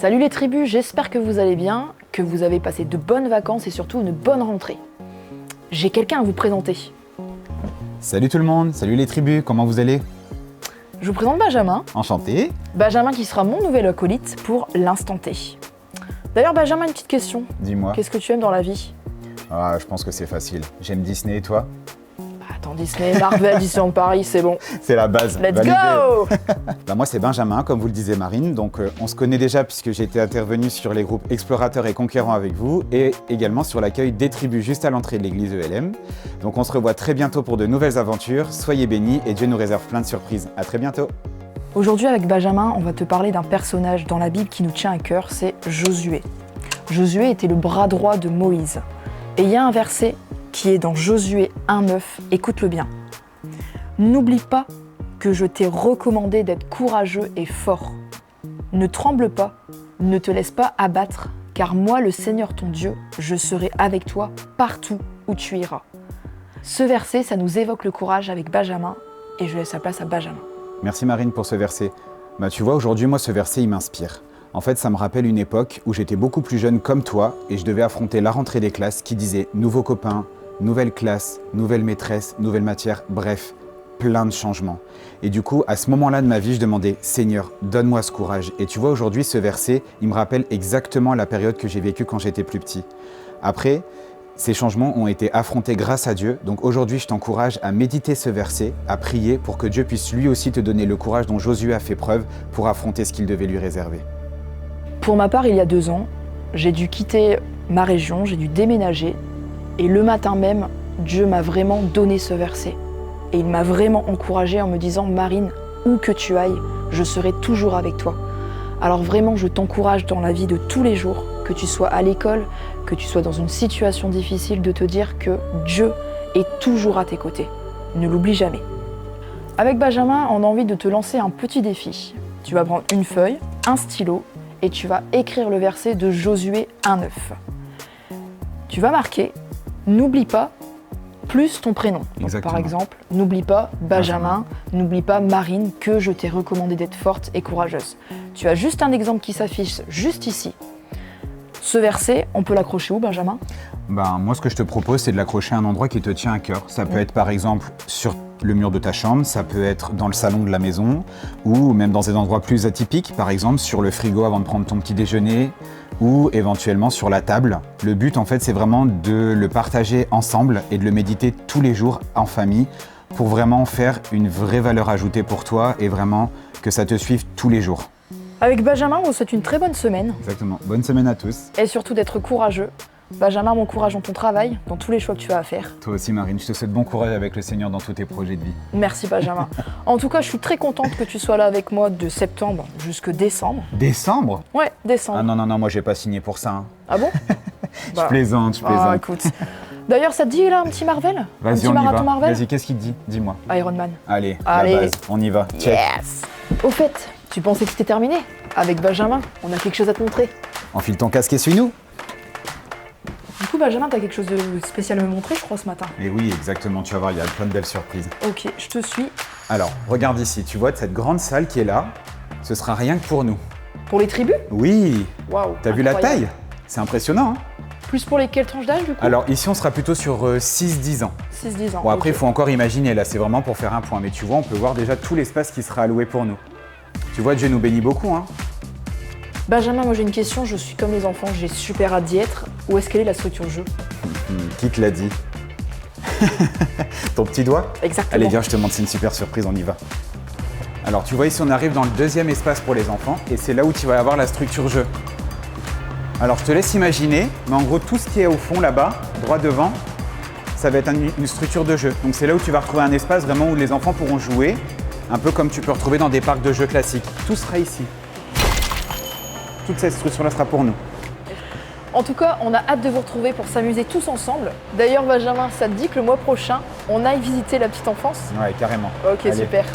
Salut les tribus, j'espère que vous allez bien, que vous avez passé de bonnes vacances et surtout une bonne rentrée. J'ai quelqu'un à vous présenter. Salut tout le monde, salut les tribus, comment vous allez? Je vous présente Benjamin. Enchanté. Benjamin qui sera mon nouvel acolyte pour l'instant T. D'ailleurs Benjamin, une petite question. Dis-moi. Qu'est-ce que tu aimes dans la vie? Ah, je pense que c'est facile. J'aime Disney et toi? Attends, Disney, Marvel, Disneyland Paris, c'est bon. C'est la base. Let's validé. go. Bah, moi c'est Benjamin, comme vous le disiez Marine, donc on se connaît déjà puisque j'ai été intervenu sur les groupes Explorateurs et Conquérants avec vous et également sur l'accueil des tribus juste à l'entrée de l'église ELM. Donc on se revoit très bientôt pour de nouvelles aventures, soyez bénis et Dieu nous réserve plein de surprises. À très bientôt. Aujourd'hui avec Benjamin, on va te parler d'un personnage dans la Bible qui nous tient à cœur, c'est Josué. Josué était le bras droit de Moïse. Et il y a un verset qui est dans Josué 1,9, écoute-le bien. N'oublie pas que je t'ai recommandé d'être courageux et fort. Ne tremble pas, ne te laisse pas abattre, car moi, le Seigneur ton Dieu, je serai avec toi partout où tu iras. Ce verset, ça nous évoque le courage avec Benjamin, et je laisse la place à Benjamin. Merci Marine pour ce verset. Bah tu vois, aujourd'hui moi ce verset il m'inspire. En fait, ça me rappelle une époque où j'étais beaucoup plus jeune comme toi et je devais affronter la rentrée des classes qui disait nouveaux copains, nouvelle classe, nouvelle maîtresse, nouvelle matière, bref, plein de changements. Et du coup, à ce moment-là de ma vie, je demandais « Seigneur, donne-moi ce courage ». Et tu vois, aujourd'hui, ce verset, il me rappelle exactement la période que j'ai vécue quand j'étais plus petit. Après, ces changements ont été affrontés grâce à Dieu. Donc aujourd'hui, je t'encourage à méditer ce verset, à prier pour que Dieu puisse lui aussi te donner le courage dont Josué a fait preuve pour affronter ce qu'il devait lui réserver. Pour ma part, il y a 2 ans, j'ai dû quitter ma région, j'ai dû déménager. Et le matin même, Dieu m'a vraiment donné ce verset. Et il m'a vraiment encouragée en me disant « Marine, où que tu ailles, je serai toujours avec toi ». Alors vraiment, je t'encourage dans la vie de tous les jours, que tu sois à l'école, que tu sois dans une situation difficile, de te dire que Dieu est toujours à tes côtés. Ne l'oublie jamais. Avec Benjamin, on a envie de te lancer un petit défi. Tu vas prendre une feuille, un stylo, et tu vas écrire le verset de Josué 1,9. Tu vas marquer « N'oublie pas » plus ton prénom. Donc, par exemple, n'oublie pas Benjamin, n'oublie pas Marine, que je t'ai recommandé d'être forte et courageuse. Tu as juste un exemple qui s'affiche juste ici. Ce verset, on peut l'accrocher où, Benjamin? Moi, ce que je te propose, c'est de l'accrocher à un endroit qui te tient à cœur. Ça peut être par exemple sur le mur de ta chambre, ça peut être dans le salon de la maison, ou même dans des endroits plus atypiques, par exemple sur le frigo avant de prendre ton petit déjeuner, ou éventuellement sur la table. Le but, en fait, c'est vraiment de le partager ensemble et de le méditer tous les jours en famille pour vraiment faire une vraie valeur ajoutée pour toi et vraiment que ça te suive tous les jours. Avec Benjamin, on vous souhaite une très bonne semaine. Exactement. Bonne semaine à tous. Et surtout d'être courageux. Benjamin, bon courage dans ton travail, dans tous les choix que tu vas faire. Toi aussi Marine, je te souhaite bon courage avec le Seigneur dans tous tes projets de vie. Merci Benjamin. En tout cas, je suis très contente que tu sois là avec moi de septembre jusqu'à décembre. Décembre? Ouais, décembre. Ah non, moi j'ai pas signé pour ça. Hein. Ah bon? Je plaisante. Ah, écoute. D'ailleurs, ça te dit là un petit Marvel? Un petit on y marathon va. Marvel? Vas-y, qu'est-ce qu'il te dit? Dis-moi. Iron Man. Allez, la base, on y va. Check. Yes. Au fait, tu pensais que c'était terminé? Avec Benjamin, on a quelque chose à te montrer. Enfile ton casque et suis-nous. Du coup, Benjamin, t'as quelque chose de spécial à me montrer, je crois, ce matin. Et oui, exactement, tu vas voir, il y a plein de belles surprises. Ok, je te suis. Alors, regarde ici, tu vois cette grande salle qui est là, ce sera rien que pour nous. Pour les tribus? Oui. Waouh. T'as vu la taille? C'est impressionnant, hein? Plus pour lesquelles tranches d'âge, du coup? Alors ici, on sera plutôt sur 6-10 ans. 6-10 ans. Bon, après, il ok. faut encore imaginer, là, c'est vraiment pour faire un point. Mais tu vois, on peut voir déjà tout l'espace qui sera alloué pour nous. Tu vois, Dieu nous bénit beaucoup, hein? Benjamin, moi j'ai une question, je suis comme les enfants, j'ai super hâte d'y être. Où est-ce qu'elle est la structure jeu? Qui te l'a dit? Ton petit doigt? Exactement. Allez, viens, je te montre, c'est une super surprise, on y va. Alors, tu vois, ici, on arrive dans le deuxième espace pour les enfants, et c'est là où tu vas avoir la structure jeu. Alors, je te laisse imaginer, mais en gros, tout ce qui est au fond, là-bas, droit devant, ça va être une structure de jeu. Donc, c'est là où tu vas retrouver un espace vraiment où les enfants pourront jouer, un peu comme tu peux retrouver dans des parcs de jeux classiques. Tout sera ici. Toute cette structure-là sera pour nous. En tout cas, on a hâte de vous retrouver pour s'amuser tous ensemble. D'ailleurs, Benjamin, ça te dit que le mois prochain, on aille visiter la petite enfance? Ouais, carrément. Ok, Allez. super.